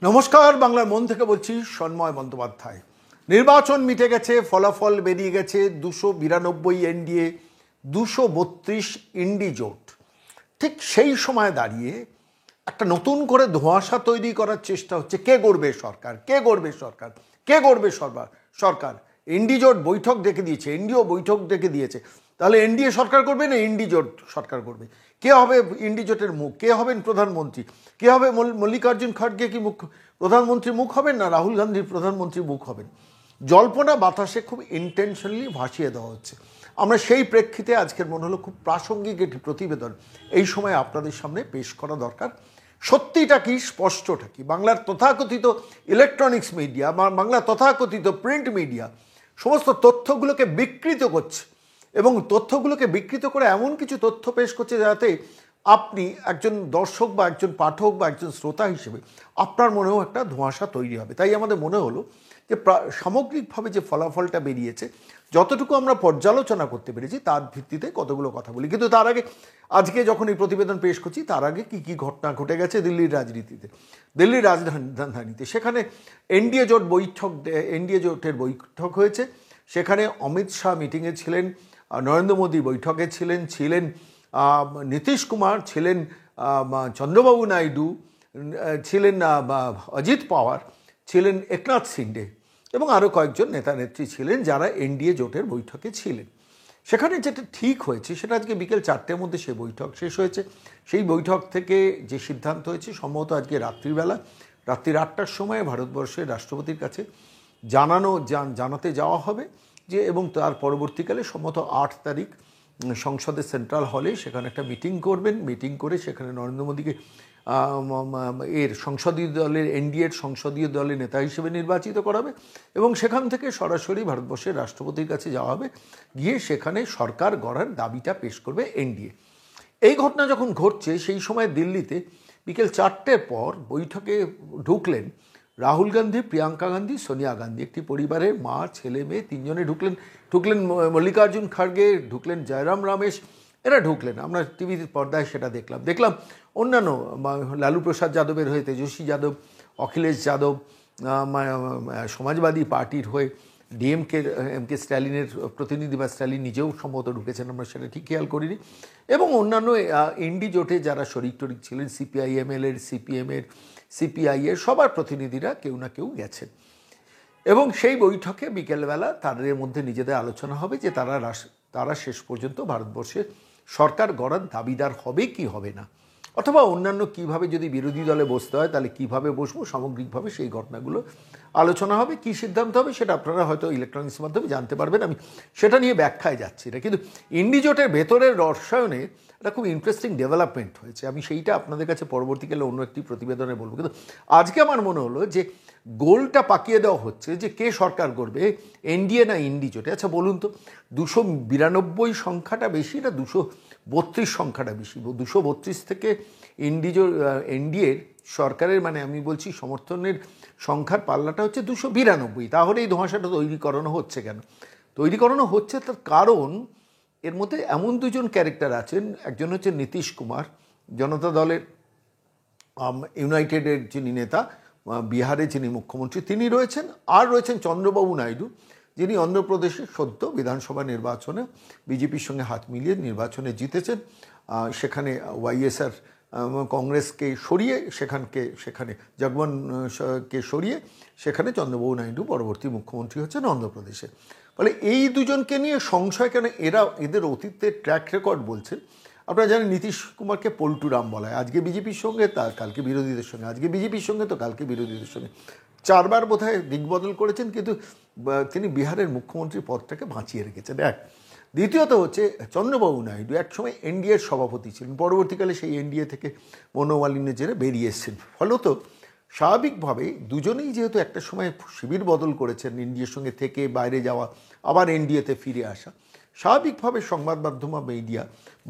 নমস্কার, বাংলার মন থেকে বলছি সন্ময় বন্দ্যোপাধ্যায়। নির্বাচন মিটে গেছে, ফলাফল বেরিয়ে গেছে। 292 এনডিএ, 232 ইন্ডি জোট। ঠিক সেই সময় দাঁড়িয়ে একটা নতুন করে ধোঁয়াশা তৈরি করার চেষ্টা হচ্ছে। কে গড়বে সরকার, কে গড়বে সরকার, কে গড়বে সরকার। ইন্ডি জোট বৈঠক ডেকে দিয়েছে, এনডিও বৈঠক ডেকে দিয়েছে। তাহলে এনডিএ সরকার করবে না ইন্ডি জোট সরকার করবে? কে হবে ইন্ডি জোটের মুখ? কে হবেন প্রধানমন্ত্রী? কে হবে? মল্লিকার্জুন খড়গে কি প্রধানমন্ত্রীর মুখ হবেন, না রাহুল গান্ধীর প্রধানমন্ত্রীর মুখ হবেন? জল্পনা বাতাসে খুব ইন্টেনশনালি ভাসিয়ে দেওয়া হচ্ছে। আমরা সেই প্রেক্ষিতে আজকের মনে হলো খুব প্রাসঙ্গিক একটি প্রতিবেদন এই সময় আপনাদের সামনে পেশ করা দরকার। সত্যিটা কি, স্পষ্টটা কি? বাংলার তথাকথিত ইলেকট্রনিক্স মিডিয়া, বাংলার তথাকথিত প্রিন্ট মিডিয়া সমস্ত তথ্যগুলোকে বিকৃত করছে, এবং তথ্যগুলোকে বিকৃত করে এমন কিছু তথ্য পেশ করছে যাতে আপনি একজন দর্শক বা একজন পাঠক বা একজন শ্রোতা হিসেবে আপনার মনেও একটা ধোঁয়াশা তৈরি হবে। তাই আমাদের মনে হলো যে সামগ্রিকভাবে যে ফলাফলটা বেরিয়েছে, যতটুকু আমরা পর্যালোচনা করতে পেরেছি তার ভিত্তিতে কতগুলো কথা বলি। কিন্তু তার আগে, আজকে যখন এই প্রতিবেদন পেশ করছি তার আগে কি কি ঘটনা ঘটে গেছে দিল্লির রাজনীতিতে, দিল্লির রাজধানীতে। সেখানে এনডিএ জোটের বৈঠক হয়েছে। সেখানে অমিত শাহ মিটিংয়ে ছিলেন, নরেন্দ্র মোদী বৈঠকে ছিলেন নীতিশ কুমার, ছিলেন চন্দ্রবাবু নাইডু, ছিলেন অজিত পাওয়ার, ছিলেন একনাথ শিন্ডে এবং আরও কয়েকজন নেতা নেত্রী ছিলেন যারা এনডিএ জোটের বৈঠকে ছিলেন। সেখানে যেটা ঠিক হয়েছে সেটা আজকে বিকেল 4টের মধ্যে সেই বৈঠক শেষ হয়েছে। সেই বৈঠক থেকে যে সিদ্ধান্ত হয়েছে সম্ভবত আজকে রাত্রিবেলা, রাত্রি 8টার সময় ভারতবর্ষের রাষ্ট্রপতির কাছে জানাতে যাওয়া হবে যে, এবং তার পরবর্তীকালে সম্ভবত 8 তারিখ সংসদের সেন্ট্রাল হলে সেখানে একটা মিটিং করে সেখানে নরেন্দ্র মোদীকে এনডিএর সংসদীয় দলের নেতা হিসেবে নির্বাচিত করাবে এবং সেখান থেকে সরাসরি ভারতবর্ষের রাষ্ট্রপতির কাছে যাওয়া হবে, গিয়ে সেখানে সরকার গড়ার দাবিটা পেশ করবে এনডিএ। এই ঘটনা যখন ঘটছে সেই সময় দিল্লিতে বিকেল 4টের পর বৈঠকে ঢুকলেন রাহুল গান্ধী, প্রিয়াঙ্কা গান্ধী, সোনিয়া গান্ধী। একটি পরিবারের মা, ছেলে, মেয়ে তিনজনে ঢুকলেন মল্লিকার্জুন খড়গে, ঢুকলেন জয়রাম রমেশ, এরা ঢুকলেন। আমরা টিভির পর্দায় সেটা দেখলাম অন্যান্য লালু প্রসাদ যাদবের হয়ে তেজস্বী যাদব, অখিলেশ যাদব, সমাজবাদী পার্টির হয়ে এমকে স্ট্যালিনের প্রতিনিধি বা স্ট্যালিন নিজেও সম্ভবত ঢুকেছেন, আমরা সেটা ঠিক খেয়াল করিনি। এবং অন্যান্য এনডি জোটে যারা শরিক ছিলেন, সিপিআইএমএলের, সিপিএমের, সিপিআইয়ের সবার প্রতিনিধিরা কেউ না কেউ গেছেন। এবং সেই বৈঠকে বিকেলবেলা তাদের মধ্যে নিজেদের আলোচনা হবে যে তারা শেষ পর্যন্ত ভারতবর্ষের সরকার গড়ার দাবিদার হবে কি হবে না, অথবা অন্যান্য কিভাবে যদি বিরোধী দলে বসতে হয় তাহলে কিভাবে বসবো, সামগ্রিকভাবে সেই ঘটনাগুলো আলোচনা হবে। কি সিদ্ধান্ত হবে সেটা আপনারা হয়তো ইলেকট্রনিক্স মাধ্যমে জানতে পারবেন, আমি সেটা নিয়ে ব্যাখ্যায় যাচ্ছি না। কিন্তু ইন্ডি জোটের ভেতরের রসায়নে একটা খুব ইন্টারেস্টিং ডেভেলপমেন্ট হয়েছে। আমি সেইটা আপনাদের কাছে পরবর্তীকালে অন্য একটি প্রতিবেদনে বলবো। কিন্তু আজকে আমার মনে হলো যে গোলটা পাকিয়ে দেওয়া হচ্ছে যে কে সরকার করবে, এনডিএ না ইন্ডি জোটে। আচ্ছা বলুন তো, 292 সংখ্যাটা বেশি না 232 সংখ্যাটা বেশি? 232 থেকে এনডিএর সরকারের, মানে আমি বলছি সমর্থনের সংখ্যার পাল্লাটা হচ্ছে 292। তাহলে এই ধোঁয়াশাটা তৈরি করানো হচ্ছে কেন? তৈরি করানো হচ্ছে তার কারণ এর মধ্যে এমন দুজন ক্যারেক্টার আছেন। একজন হচ্ছে নীতিশ কুমার, জনতা দলের ইউনাইটেডের যিনি নেতা, বিহারে যিনি মুখ্যমন্ত্রী তিনি রয়েছেন, আর রয়েছেন চন্দ্রবাবু নাইডু, যিনি অন্ধ্রপ্রদেশের সদ্য বিধানসভা নির্বাচনে বিজেপির সঙ্গে হাত মিলিয়ে নির্বাচনে জিতেছেন। সেখানে ওয়াইএসআর কংগ্রেসকে সরিয়ে সেখানে জগমোহনকে সরিয়ে সেখানে চন্দ্রবাবু নাইডু পরবর্তী মুখ্যমন্ত্রী হচ্ছেন অন্ধ্রপ্রদেশে। ফলে এই দুজনকে নিয়ে সংশয় কেন? এদের অতীতের ট্র্যাক রেকর্ড বলছে। আপনারা জানেন নীতিশ কুমারকে পল্টুরাম বলা হয়। আজকে বিজেপির সঙ্গে, কালকে বিরোধীদের সঙ্গে, আজকে বিজেপির সঙ্গে তো কালকে বিরোধীদের সঙ্গে। 4বার বোধহয় দিকবদল করেছেন, কিন্তু তিনি বিহারের মুখ্যমন্ত্রীর পদটাকে বাঁচিয়ে রেখেছেন। এক। দ্বিতীয়ত হচ্ছে চন্দ্রবাবু নাইডু একসময় এনডিএর সভাপতি ছিলেন, পরবর্তীকালে সেই এনডিএ থেকে মনোমালিন্যের জেরে বেরিয়ে এসেছেন। ফলত স্বাভাবিকভাবেই দুজনেই যেহেতু একটা সময় শিবির বদল করেছেন, এনডিএর সঙ্গে থেকে বাইরে যাওয়া, আবার এনডিএতে ফিরে আসা, স্বাভাবিকভাবে সংবাদ মাধ্যম বা মিডিয়া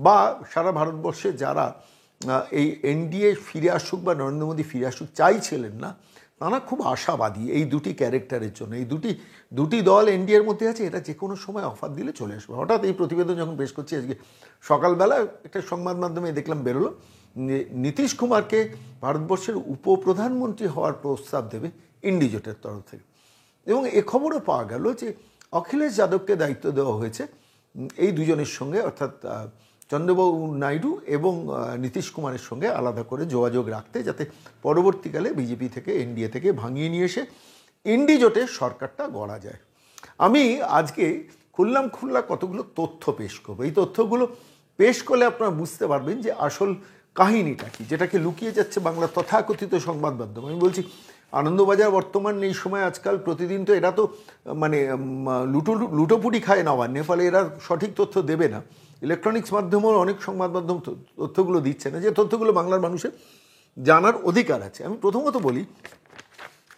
বা সারা ভারতবর্ষে যারা এই এনডিএ ফিরে আসুক বা নরেন্দ্র মোদী ফিরে আসুক চাইছিলেন না, তারা খুব আশাবাদী এই দুটি ক্যারেক্টারের জন্য। এই দুটি দল এনডিএর মধ্যে আছে, এটা যে কোনো সময় অফার দিলে চলে আসবে। হঠাৎ এই প্রতিবেদন যখন পেশ করছি আজকে সকালবেলা একটা সংবাদ মাধ্যমে দেখলাম বেরোলো নীতিশ কুমারকে ভারতবর্ষের উপপ্রধানমন্ত্রী হওয়ার প্রস্তাব দেবে ইন্ডিজোটের তরফ থেকে। এবং এ খবরও পাওয়া গেল যে অখিলেশ যাদবকে দায়িত্ব দেওয়া হয়েছে এই দুজনের সঙ্গে, অর্থাৎ চন্দ্রবাবু নাইডু এবং নীতিশ কুমারের সঙ্গে আলাদা করে যোগাযোগ রাখতে, যাতে পরবর্তীকালে বিজেপি থেকে এনডিএ থেকে ভাঙিয়ে নিয়ে এসে ইন্ডিজোটের সরকারটা গড়া যায়। আমি আজকে খুল্লা কতগুলো তথ্য পেশ করবো। এই তথ্যগুলো পেশ করলে আপনারা বুঝতে পারবেন যে আসল কাহিনীটা কি, যেটাকে লুকিয়ে যাচ্ছে বাংলা তথাকথিত সংবাদ মাধ্যম। আমি বলছি আনন্দবাজার বর্তমান এই সময় আজকাল প্রতিদিন তো এরা তো মানে লুটোপুটি খায় নবান্নে, ফলে এরা সঠিক তথ্য দেবে না। ইলেকট্রনিক্স মাধ্যমেও অনেক সংবাদ মাধ্যম তথ্যগুলো দিচ্ছে না, যে তথ্যগুলো বাংলার মানুষের জানার অধিকার আছে। আমি প্রথমত বলি,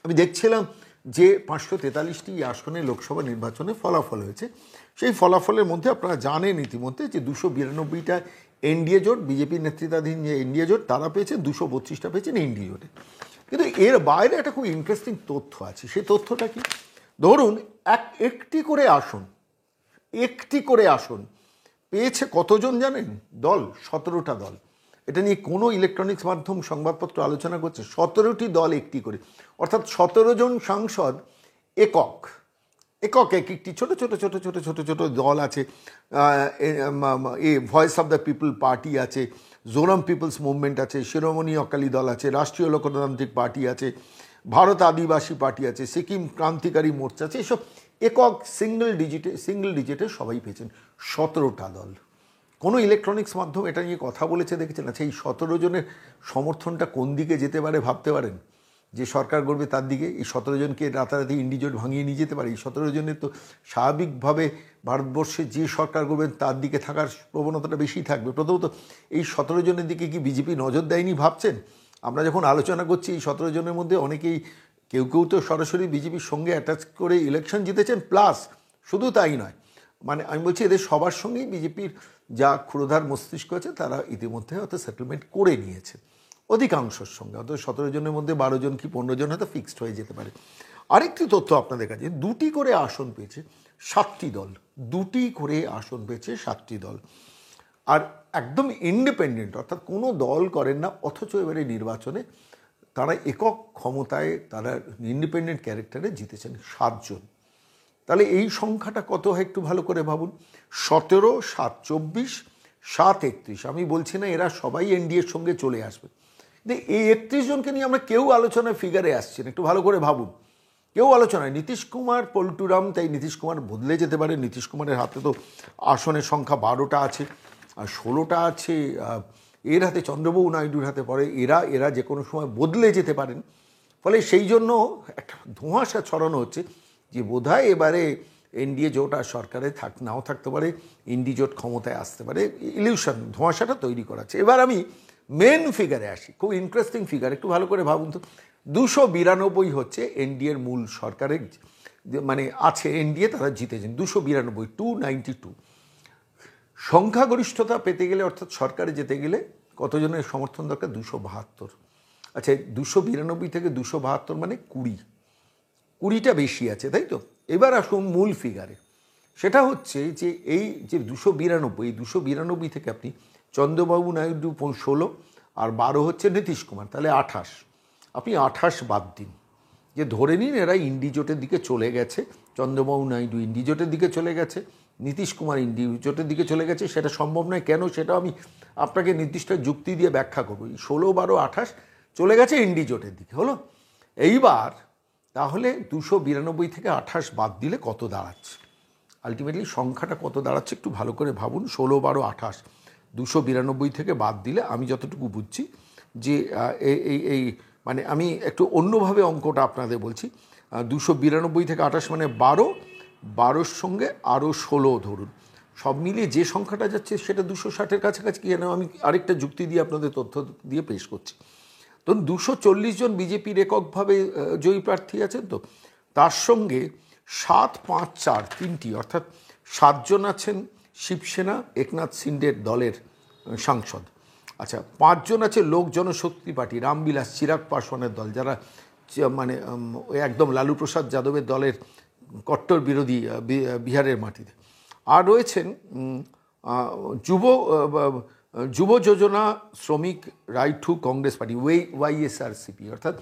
আমি দেখছিলাম যে 543টি আসনে লোকসভা নির্বাচনে ফলাফল হয়েছে। সেই ফলাফলের মধ্যে আপনারা জানেন ইতিমধ্যে যে 292টা এনডিএ জোট, বিজেপির নেতৃত্বাধীন যে এনডিএ জোট তারা পেয়েছেন, 232টা পেয়েছেন এনডিএ জোটে। কিন্তু এর বাইরে একটা খুব ইন্টারেস্টিং তথ্য আছে। সেই তথ্যটা কি, ধরুন একটি করে আসন পেয়েছে কতজন জানেন? দল, 17টা দল। এটা নিয়ে কোনো ইলেকট্রনিক্স মাধ্যম সংবাদপত্র আলোচনা করছে। 17টি দল একটি করে, অর্থাৎ 17 জন সাংসদ একক একটি ছোট ছোট দল আছে। Voice of the people party আছে, জোরাম পিপলস মুভমেন্ট আছে, শিরোমণি অকালি দল আছে, রাষ্ট্রীয় লোকতান্ত্রিক পার্টি আছে, ভারত আদিবাসী পার্টি আছে, সিকিম ক্রান্তিকারী মোর্চা আছে। এসব একক সিঙ্গল ডিজিটে সবাই পেয়েছেন। 17টা দল। কোনো ইলেকট্রনিক্স মাধ্যম এটা নিয়ে কথা বলেছে দেখেছেন? আচ্ছা, এই 17 জনের সমর্থনটা কোন দিকে যেতে পারে ভাবতে পারেন? যে সরকার গড়বে তার দিকে। এই 17 জনকে রাতারাতি ইন্ডিজোট ভাঙিয়ে নিয়ে যেতে পারে? এই 17 জনের তো স্বাভাবিকভাবে ভারতবর্ষে যে সরকার গড়বেন তার দিকে থাকার প্রবণতাটা বেশি থাকবে। প্রথমত এই 17 জনের দিকে কি বিজেপি নজর দেয়নি ভাবছেন? আমরা যখন আলোচনা করছি এই 17 জনের মধ্যে অনেকেই, কেউ তো সরাসরি বিজেপির সঙ্গে অ্যাটাচ করে ইলেকশন জিতেছেন, প্লাস শুধু তাই নয়, মানে আমি বলছি এদের সবার সঙ্গেই বিজেপির যা ক্ষুরধার মস্তিষ্ক আছে তারা ইতিমধ্যে হয়তো সেটেলমেন্ট করে নিয়েছে অধিকাংশের সঙ্গে। অর্থাৎ 17 জনের মধ্যে 12 জন কি 15 জন হয়তো ফিক্সড হয়ে যেতে পারে। আরেকটি তথ্য আপনাদের কাছে, 2টি করে আসন পেয়েছে 7টি দল। 2টি করে আসন পেয়েছে 7টি দল, আর একদম ইন্ডিপেন্ডেন্ট, অর্থাৎ কোনো দল করেন না। অথচ এবারে নির্বাচনে তারা একক ক্ষমতায়, তারা ইন্ডিপেন্ডেন্ট ক্যারেক্টারে জিতেছেন 7 জন। তাহলে এই সংখ্যাটা কত হয় একটু ভালো করে ভাবুন। 17, 7, 24, 7, 31। আমি বলছি না এরা সবাই এনডিএর সঙ্গে চলে আসবে, কিন্তু এই 31 জনকে নিয়ে আমরা কেউ আলোচনায় ফিগারে আসছি না। একটু ভালো করে ভাবুন, কেউ আলোচনায়। নীতিশ কুমার পল্টুরাম, তাই নীতিশ কুমার বদলে যেতে পারে। নীতিশ কুমারের হাতে তো আসনের সংখ্যা 12টা আছে, আর 16টা আছে এর হাতে, চন্দ্রবাবু নাইডুর হাতে পড়ে। এরা যে কোনো সময় বদলে যেতে পারেন। ফলে সেই জন্য একটা ধোঁয়াশা ছড়ানো হচ্ছে যে বোধহয় এবারে এনডিএ জোট আর সরকারে নাও থাকতে পারে, ইন্ডি জোট ক্ষমতায় আসতে পারে। ইলিউশন, ধোঁয়াশাটা তৈরি করাচ্ছে। এবার আমি মেন ফিগারে আসি, খুব ইন্টারেস্টিং ফিগার। একটু ভালো করে ভাবুন তো, 292 হচ্ছে এনডিএর মূল সরকারের, মানে আছে এনডিএ, তারা জিতেছেন 292, 292। সংখ্যাগরিষ্ঠতা পেতে গেলে, অর্থাৎ সরকারে যেতে গেলে কতজনের সমর্থন দরকার? 272। আচ্ছা, 292 থেকে 272 মানে 20টা বেশি আছে, তাই তো? এবার আসুন মূল ফিগারে। সেটা হচ্ছে যে এই যে 292 থেকে আপনি চন্দ্রবাবু নাইডু 16 আর 12 হচ্ছে নীতিশ কুমার, তাহলে 28। আপনি 28 বাদ দিন, যে ধরে নিন এরা ইন্ডিজোটের দিকে চলে গেছে। চন্দ্রবাবু নাইডু ইন্ডিজোটের দিকে চলে গেছে, নীতিশ কুমার ইন্ডিজোটের দিকে চলে গেছে। সেটা সম্ভব নয়। কেন? সেটা আমি আপনাকে নির্দিষ্ট যুক্তি দিয়ে ব্যাখ্যা করবো। 16, 12, 28 চলে গেছে ইন্ডিজোটের দিকে, হলো। এইবার তাহলে 292 থেকে 28 বাদ দিলে কত দাঁড়াচ্ছে? আলটিমেটলি সংখ্যাটা কত দাঁড়াচ্ছে একটু ভালো করে ভাবুন। 16, 12, 28, 292 থেকে বাদ দিলে আমি যতটুকু বুঝছি যে এই মানে আমি একটু অন্যভাবে অঙ্কটা আপনাদের বলছি। 292 থেকে 28 মানে 12, 12-র সঙ্গে আরও 16 ধরুন, সব মিলিয়ে যে সংখ্যাটা যাচ্ছে সেটা 260-এর কাছাকাছি। কেন? আমি আরেকটা যুক্তি দিয়ে আপনাদের তথ্য দিয়ে পেশ করছি। ধরুন 240 জন বিজেপির এককভাবে জয়ী প্রার্থী আছেন, তো তার সঙ্গে 7, 5, 4 3টি, অর্থাৎ 7 জন আছেন শিবসেনা একনাথ শিন্ডের দলের সাংসদ। আচ্ছা, 5 জন আছে লোক জনশক্তি পার্টি, রামবিলাস চিরাগ পাসওয়ানের দল, যারা মানে একদম লালু প্রসাদ যাদবের দলের কট্টর বিরোধী বিহারের মাটিতে। আর রয়েছেন যুব যোজনা শ্রমিক right two Congress party YSRCP, অর্থাৎ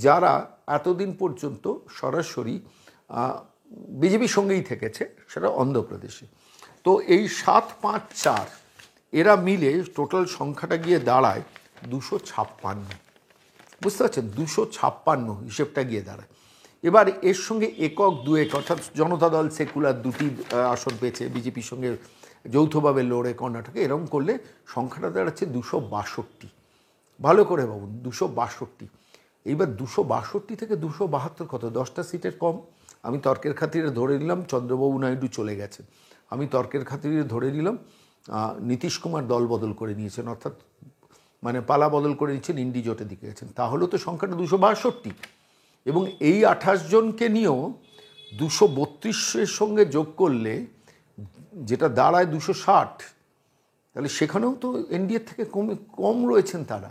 যারা এতদিন পর্যন্ত সরাসরি বিজেপির সঙ্গেই থেকেছে, সেটা অন্ধ্রপ্রদেশে। তো এই 7-5-4 এরা মিলে টোটাল সংখ্যাটা গিয়ে দাঁড়ায় 256। বুঝতে পারছেন, 256 হিসেবটা গিয়ে দাঁড়ায়। এবার এর সঙ্গে একক দুয়েক, অর্থাৎ জনতা দল সেকুলার 2টি আসন পেয়েছে বিজেপির সঙ্গে যৌথভাবে লড়ে কর্ণাটকে, এরকম করলে সংখ্যাটা দাঁড়াচ্ছে 262। ভালো করে ভাবুন, 262। এইবার 262 থেকে 272 কত? 10টা সিটের কম। আমি তর্কের খাতিরে ধরে নিলাম চন্দ্রবাবু নাইডু চলে গেছেন, আমি তর্কের খাতিরে ধরে নিলাম নীতিশ কুমার দল বদল করে নিয়েছেন, অর্থাৎ মানে পালা বদল করে নিচ্ছেন, ইন্ডি জোটের দিকে গেছেন, তাহলে তো সংখ্যাটা 262। এবং এই 28 জনকে নিয়েও 232-এর সঙ্গে যোগ করলে যেটা দাঁড়ায় 260, তাহলে সেখানেও তো এনডিএর থেকে কম রয়েছেন তারা।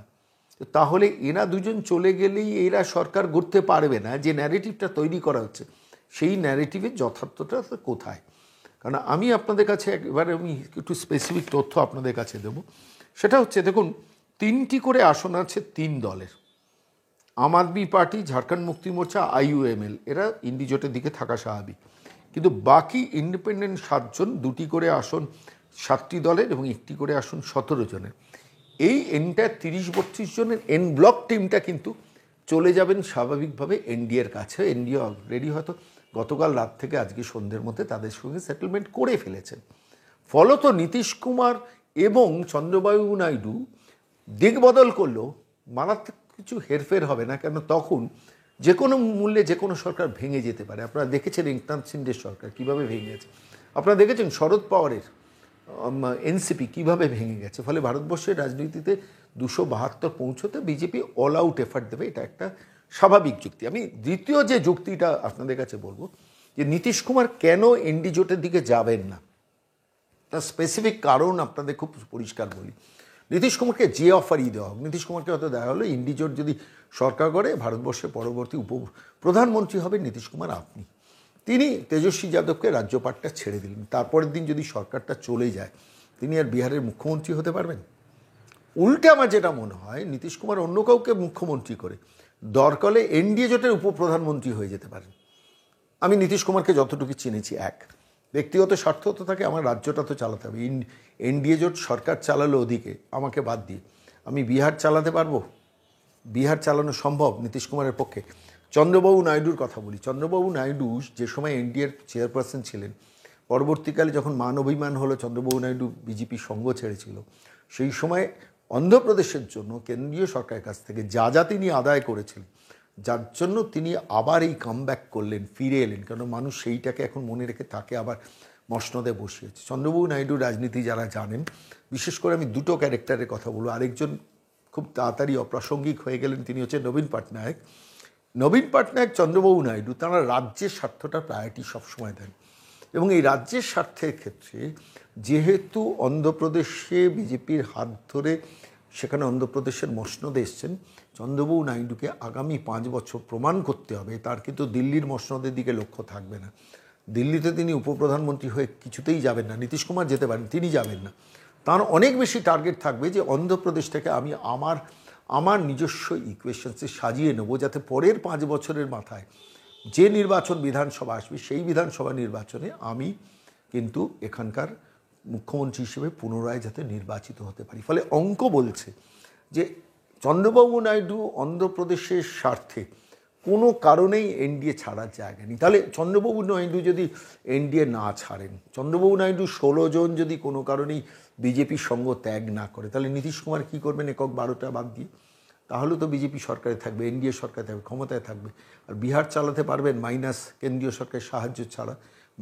তাহলে এরা দুজন চলে গেলেই এরা সরকার গড়তে পারবে না। যে ন্যারেটিভটা তৈরি করা হচ্ছে, সেই ন্যারেটিভের যথার্থতা কোথায়? কারণ আমি আপনাদের কাছে একবারে আমি একটু স্পেসিফিক তথ্য আপনাদের কাছে দেবো। সেটা হচ্ছে, দেখুন 3টি করে আসন আছে 3 দলের, আম আদমি পার্টি, ঝাড়খণ্ড মুক্তি মোর্চা, আইইউএমএল, এরা ইন্ডি জোটের দিকে থাকা স্বাভাবিক। কিন্তু বাকি ইন্ডিপেন্ডেন্ট 7 জন, 2টি করে আসন 7টি দলের এবং 1টি করে আসন 17 জনের। এই এন্টায়ার 30-32 জনের এন ব্লক টিমটা কিন্তু চলে যাবেন স্বাভাবিকভাবে এনডিএর কাছে। এনডিএ অলরেডি হয়তো গতকাল রাত থেকে আজকে সন্ধ্যের মধ্যে তাদের সঙ্গে সেটেলমেন্ট করে ফেলেছেন। ফলত নীতিশ কুমার এবং চন্দ্রবাবু নাইডু দিক বদল করলেও মারাত্মক কিছু হেরফের হবে না, কেন তখন যে কোনো মূল্যে যে কোনো সরকার ভেঙে যেতে পারে। আপনারা দেখেছেন একনাথ শিন্ডের সরকার কীভাবে ভেঙে গেছে, আপনারা দেখেছেন শরদ পাওয়ারের এনসিপি কীভাবে ভেঙে গেছে। ফলে ভারতবর্ষের রাজনীতিতে 272 পৌঁছতে বিজেপি অল আউট এফার্ট দেবে, এটা একটা স্বাভাবিক যুক্তি। আমি দ্বিতীয় যে যুক্তিটা আপনাদের কাছে বলবো, যে নীতিশ কুমার কেন এনডি জোটের দিকে যাবেন না, তার স্পেসিফিক কারণ আপনাদের খুব পরিষ্কার বলি। নীতিশ কুমারকে যে অফারই দেওয়া হোক, নীতিশ কুমারকে হয়তো দেওয়া হলো ইন্ডি জোট যদি সরকার করে ভারতবর্ষের পরবর্তী প্রধানমন্ত্রী হবেন নীতিশ কুমার আপনি, তিনি তেজস্বী যাদবকে রাজ্যপাটটা ছেড়ে দিলেন। তারপরের দিন যদি সরকারটা চলে যায়, তিনি আর বিহারের মুখ্যমন্ত্রী হতে পারবেন? উল্টে আমার যেটা মনে হয়, নীতিশ কুমার অন্য কাউকে মুখ্যমন্ত্রী করে দরকারে এনডিএ জোটের উপপ্রধানমন্ত্রী হয়ে যেতে পারেন। আমি নীতিশ কুমারকে যতটুকু চিনেছি, ব্যক্তিগত স্বার্থ তো থাকে, আমার রাজ্যটা তো চালাতে হবে। এনডিএ জোট সরকার চালালো ওদিকে, আমাকে বাদ দিয়ে আমি বিহার চালাতে পারবো? বিহার চালানো সম্ভব নীতিশ কুমারের পক্ষে? চন্দ্রবাবু নাইডুর কথা বলি। চন্দ্রবাবু নাইডু যে সময় এনডিএর চেয়ারপারসন ছিলেন, পরবর্তীকালে যখন মান অভিমান হলো, চন্দ্রবাবু নাইডু বিজেপি সঙ্গ ছেড়েছিল, সেই সময় অন্ধ্রপ্রদেশের জন্য কেন্দ্রীয় সরকারের কাছ থেকে যা তিনি আদায় করেছিলেন, যার জন্য তিনি আবার এই কামব্যাক করলেন, ফিরে এলেন, কারণ মানুষ সেইটাকে এখন মনে রেখে তাকে আবার মসনদে বসিয়েছে। চন্দ্রবাবু নাইডুর রাজনীতি যারা জানেন, বিশেষ করে আমি 2টো ক্যারেক্টারের কথা বলবো, আরেকজন খুব তাড়াতাড়ি অপ্রাসঙ্গিক হয়ে গেলেন, তিনি হচ্ছে নবীন পটনায়ক। নবীন পটনায়ক, চন্দ্রবাবু নাইডু, তারা রাজ্যের স্বার্থটা প্রায়োরিটি সবসময় দেন। এবং এই রাজ্যের স্বার্থের ক্ষেত্রে যেহেতু অন্ধ্রপ্রদেশে বিজেপির হাত ধরে সেখানে অন্ধ্রপ্রদেশের মসনদে এসছেন, চন্দ্রবাবু নাইডুকে আগামী 5 বছর প্রমাণ করতে হবে তার কিন্তু দিল্লির মসনদের দিকে লক্ষ্য থাকবে না। দিল্লিতে তিনি উপপ্রধানমন্ত্রী হয়ে কিছুতেই যাবেন না, নীতিশ কুমার যেতে পারেন, তিনি যাবেন না। তার অনেক বেশি টার্গেট থাকবে যে অন্ধ্রপ্রদেশ থেকে আমি আমার নিজস্ব ইকুয়েশনসে সাজিয়ে নেব, যাতে পরের 5 বছরের মাথায় যে নির্বাচন বিধানসভা আসবে, সেই বিধানসভা নির্বাচনে আমি কিন্তু এখানকার মুখ্যমন্ত্রী হিসেবে পুনরায় যাতে নির্বাচিত হতে পারি। ফলে অঙ্ক বলছে যে চন্দ্রবাবু নাইডু অন্ধ্রপ্রদেশের স্বার্থে কোনো কারণেই এনডিএ ছাড়ার জায়গা নেই। তাহলে চন্দ্রবাবু নাইডু যদি এনডিএ না ছাড়েন, চন্দ্রবাবু নাইডু 16 জন যদি কোনো কারণেই বিজেপির সঙ্গ ত্যাগ না করে, তাহলে নীতিশ কুমার কী করবেন একক 12টা বাদ দিয়ে? তাহলে তো বিজেপি সরকারে থাকবে, এনডিএ সরকারে থাকবে, ক্ষমতায় থাকবে। আর বিহার চালাতে পারবেন মাইনাস কেন্দ্রীয় সরকারের সাহায্য ছাড়া,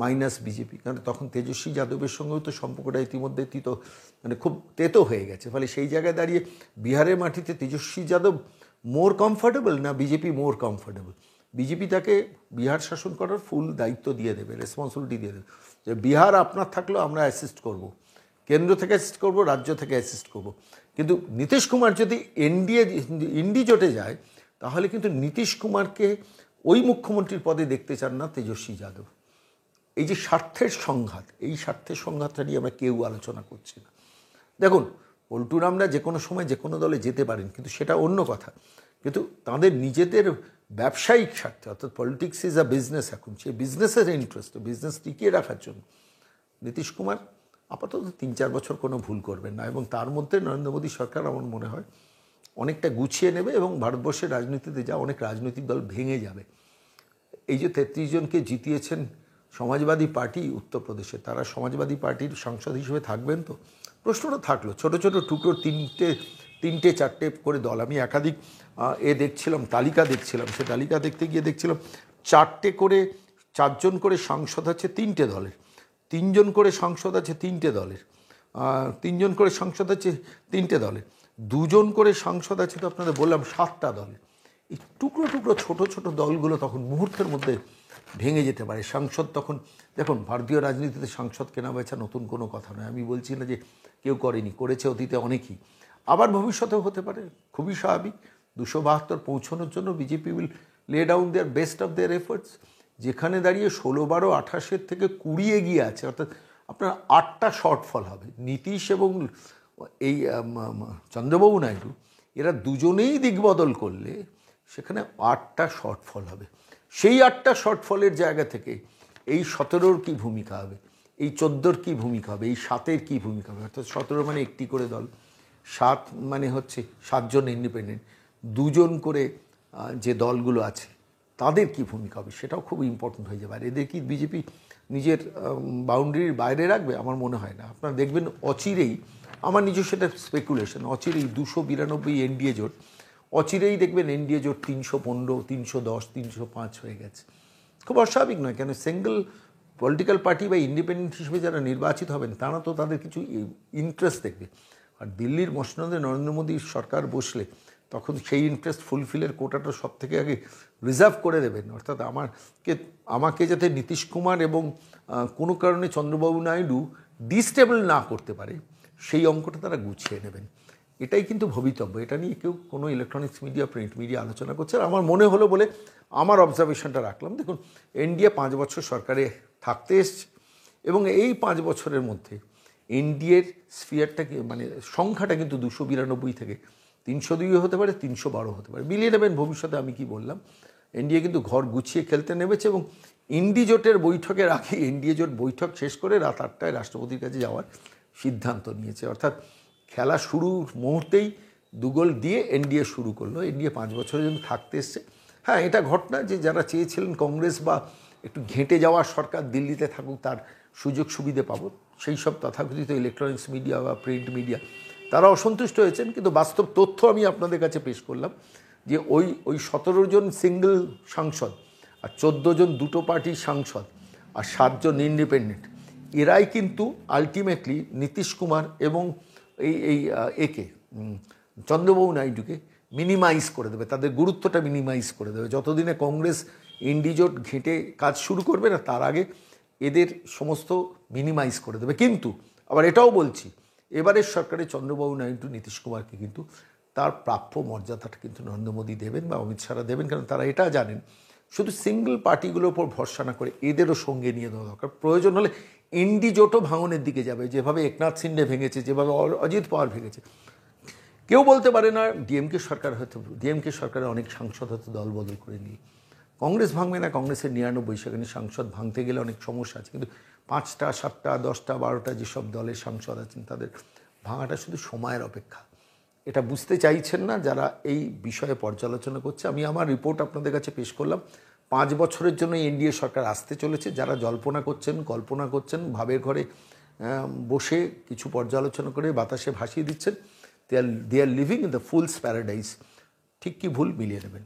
মাইনাস বিজেপি। কারণ তখন তেজস্বী যাদবের সঙ্গেও তো সম্পর্কটা ইতিমধ্যে খুব তেতো হয়ে গেছে। ফলে সেই জায়গায় দাঁড়িয়ে বিহারের মাটিতে তেজস্বী যাদব মোর কমফর্টেবল না বিজেপি মোর কমফর্টেবল? বিজেপি তাকে বিহার শাসন করার ফুল দায়িত্ব দিয়ে দেবে, রেসপন্সিবিলিটি দিয়ে দেবে, যে বিহার আপনার থাকলেও আমরা অ্যাসিস্ট করব, কেন্দ্র থেকে অ্যাসিস্ট করব, রাজ্য থেকে অ্যাসিস্ট করব। কিন্তু নীতিশ কুমার যদি ইন্ডি জোটে যায়, তাহলে কিন্তু নীতিশ কুমারকে ওই মুখ্যমন্ত্রীর পদে দেখতে চান না তেজস্বী যাদব। এই যে স্বার্থের সংঘাত, এই স্বার্থের সংঘাতটা নিয়ে আমরা কেউ আলোচনা করছি না। দেখুন, পল্টুরামরা যে কোনো সময় যে কোনো দলে যেতে পারেন, কিন্তু সেটা অন্য কথা। কিন্তু তাদের নিজেদের ব্যবসায়িক স্বার্থে, অর্থাৎ পলিটিক্স ইজ আ বিজনেস, এখন সেই বিজনেসের ইন্টারেস্টে, বিজনেস টিকিয়ে রাখার জন্য নীতিশ কুমার আপাতত 3-4 বছর কোনো ভুল করবেন না, এবং তার মধ্যে নরেন্দ্র মোদী সরকার আমার মনে হয় অনেকটা গুছিয়ে নেবে, এবং ভারতবর্ষের রাজনীতিতে যা অনেক রাজনৈতিক দল ভেঙে যাবে। এই যে 33 জনকে জিতিয়েছেন সমাজবাদী পার্টি উত্তরপ্রদেশে, তারা সমাজবাদী পার্টির সাংসদ হিসেবে থাকবেন তো? প্রশ্নটা থাকলো। ছোট ছোট টুকরো তিনটে চারটে করে দল। আমি একাধিক দেখছিলাম, তালিকা দেখছিলাম, সে তালিকা দেখতে গিয়ে দেখছিলাম 4জন করে সাংসদ আছে 3টে দলের, 3জন করে সাংসদ আছে 3টে দলের, 3জন করে সাংসদ আছে 3টে দলের, 2জন করে সাংসদ আছে তো আপনাদের বললাম 7টা দলের। এই টুকরো টুকরো ছোট ছোট দলগুলো তখন মুহূর্তের মধ্যে ভেঙে যেতে পারে। সাংসদ তখন, দেখুন ভারতীয় রাজনীতিতে সাংসদ কেনা বেচা নতুন কোনো কথা নয়, আমি বলছি না যে কেউ করেনি, করেছে অতীতে অনেকেই, আবার ভবিষ্যতেও হতে পারে, খুবই স্বাভাবিক। 272 পৌঁছানোর জন্য BJP will lay down their best of their efforts. যেখানে দাঁড়িয়ে 16, 12, 28 থেকে 20 এগিয়ে আছে, অর্থাৎ আপনার 8টা শর্টফল হবে। নীতিশ এবং এই চন্দ্রবাবু নাইডু এরা দুজনেই দিকবদল করলে সেখানে 8টা শর্টফল হবে। সেই 8টা শর্টফলের জায়গা থেকে এই 17-র কী ভূমিকা হবে, এই 14-র কী ভূমিকা হবে, এই 7-এর কী ভূমিকা হবে, অর্থাৎ 17 মানে একটি করে দল, 7 মানে হচ্ছে 7 জন ইন্ডিপেন্ডেন্ট, 2 জন করে যে দলগুলো আছে তাদের কী ভূমিকা হবে, সেটাও খুব ইম্পর্টেন্ট হয়ে যাবে। আর এদের কি বিজেপি নিজের বাউন্ডারির বাইরে রাখবে? আমার মনে হয় না। আপনারা দেখবেন অচিরেই, আমার নিজস্ব সেটা স্পেকুলেশন, অচিরেই 292 এনডিএ জোট, অচিরেই দেখবেন এনডিএ জোট 315, 310, 305 হয়ে গেছে। খুব অস্বাভাবিক নয়, কেন সিঙ্গল পলিটিক্যাল পার্টি বা ইন্ডিপেন্ডেন্ট হিসেবে যারা নির্বাচিত হবেন তারা তো তাদের কিছু ইন্টারেস্ট দেখবে। আর দিল্লির মসনদে নরেন্দ্র মোদীর সরকার বসলে তখন সেই ইন্টারেস্ট ফুলফিলের কোটাটা সব থেকে আগে রিজার্ভ করে দেবেন। অর্থাৎ আমাকে যাতে নীতিশ কুমার এবং কোনো কারণে চন্দ্রবাবু নাইডু ডিস্টেবল না করতে পারে, সেই অঙ্কটা তারা গুছিয়ে নেবেন। এটাই কিন্তু ভবিতব্য। এটা নিয়ে কেউ কোনো ইলেকট্রনিক্স মিডিয়া, প্রিন্ট মিডিয়া আলোচনা করছে। আর আমার মনে হলো বলে আমার অবজারভেশনটা রাখলাম। দেখুন, এনডিএ 5 বছর সরকারে থাকতে এসছে, এবং এই 5 বছরের মধ্যে এনডিএর স্ফিয়ারটাকে, মানে সংখ্যাটা কিন্তু 292 থেকে 302 হতে পারে, 312 হতে পারে, মিলিয়ে নেবেন ভবিষ্যতে। আমি কি বললাম, এনডিএ কিন্তু ঘর গুছিয়ে খেলতে নেমেছে, এবং ইন্ডি জোটের বৈঠকের আগে এনডিএ জোট বৈঠক শেষ করে রাত 8টায় রাষ্ট্রপতির কাছে যাওয়ার সিদ্ধান্ত নিয়েছে। অর্থাৎ খেলা শুরুর মুহূর্তেই 2 গোল দিয়ে এনডিএ শুরু করলো। এনডিএ 5 বছরের জন্য থাকতে এসছে। হ্যাঁ, এটা ঘটনা যে যারা চেয়েছিলেন কংগ্রেস বা একটু ঘেঁটে যাওয়া সরকার দিল্লিতে থাকুক, তার সুযোগ সুবিধে পাবো, সেই সব তথাকথিত ইলেকট্রনিক্স মিডিয়া বা প্রিন্ট মিডিয়া তারা অসন্তুষ্ট হয়েছেন। কিন্তু বাস্তব তথ্য আমি আপনাদের কাছে পেশ করলাম যে ওই 17 জন সিঙ্গল সাংসদ, আর 14 জন দুটো পার্টির সাংসদ, আর 7 জন ইন্ডিপেন্ডেন্ট, এরাই কিন্তু আলটিমেটলি নীতিশ কুমার এবং একে চন্দ্রবাবু নাইডুকে মিনিমাইজ করে দেবে, তাদের গুরুত্বটা মিনিমাইজ করে দেবে। যতদিনে কংগ্রেস ইন্ডিজোট ঘেঁটে কাজ শুরু করবে না, তার আগে এদের সমস্ত মিনিমাইজ করে দেবে। কিন্তু আবার এটাও বলছি, এবারের সরকারে চন্দ্রবাবু নাইডু নীতিশ কুমারকে কিন্তু তার প্রাপ্য মর্যাদাটা কিন্তু নরেন্দ্র মোদী দেবেন বা অমিত শাহরা দেবেন, কারণ তারা এটা জানেন শুধু সিঙ্গল পার্টিগুলোর উপর ভরসা না করে এদেরও সঙ্গে নিয়ে দেওয়া দরকার। প্রয়োজন হলে এনডি জোটও ভাঙনের দিকে যাবে, যেভাবে একনাথ শিন্ডে ভেঙেছে, যেভাবে অজিত পাওয়ার ভেঙেছে। কেউ বলতে পারে না ডিএমকে সরকার হয়তো, ডিএমকে সরকারের অনেক সাংসদ হয়তো দল বদল করে নিয়ে কংগ্রেস ভাঙবে না, কংগ্রেসের 99 সেখানে সাংসদ ভাঙতে গেলে অনেক সমস্যা আছে। কিন্তু 5টা, 7টা, 10টা, 12টা যেসব দলের সাংসদ আছেন তাদের ভাঙাটা শুধু সময়ের অপেক্ষা। এটা বুঝতে চাইছেন না যারা এই বিষয়ে পর্যালোচনা করছে। আমি আমার রিপোর্ট আপনাদের কাছে পেশ করলাম। 5 বছরের জন্য এনডিএ সরকার আসতে চলেছে। যারা জল্পনা করছেন, কল্পনা করছেন, ভাবের ঘরে বসে কিছু পর্যালোচনা করে বাতাসে ভাসিয়ে দিচ্ছেন, they are living in the fools paradise. ঠিক কি ভুল মিলিয়ে নেবেন।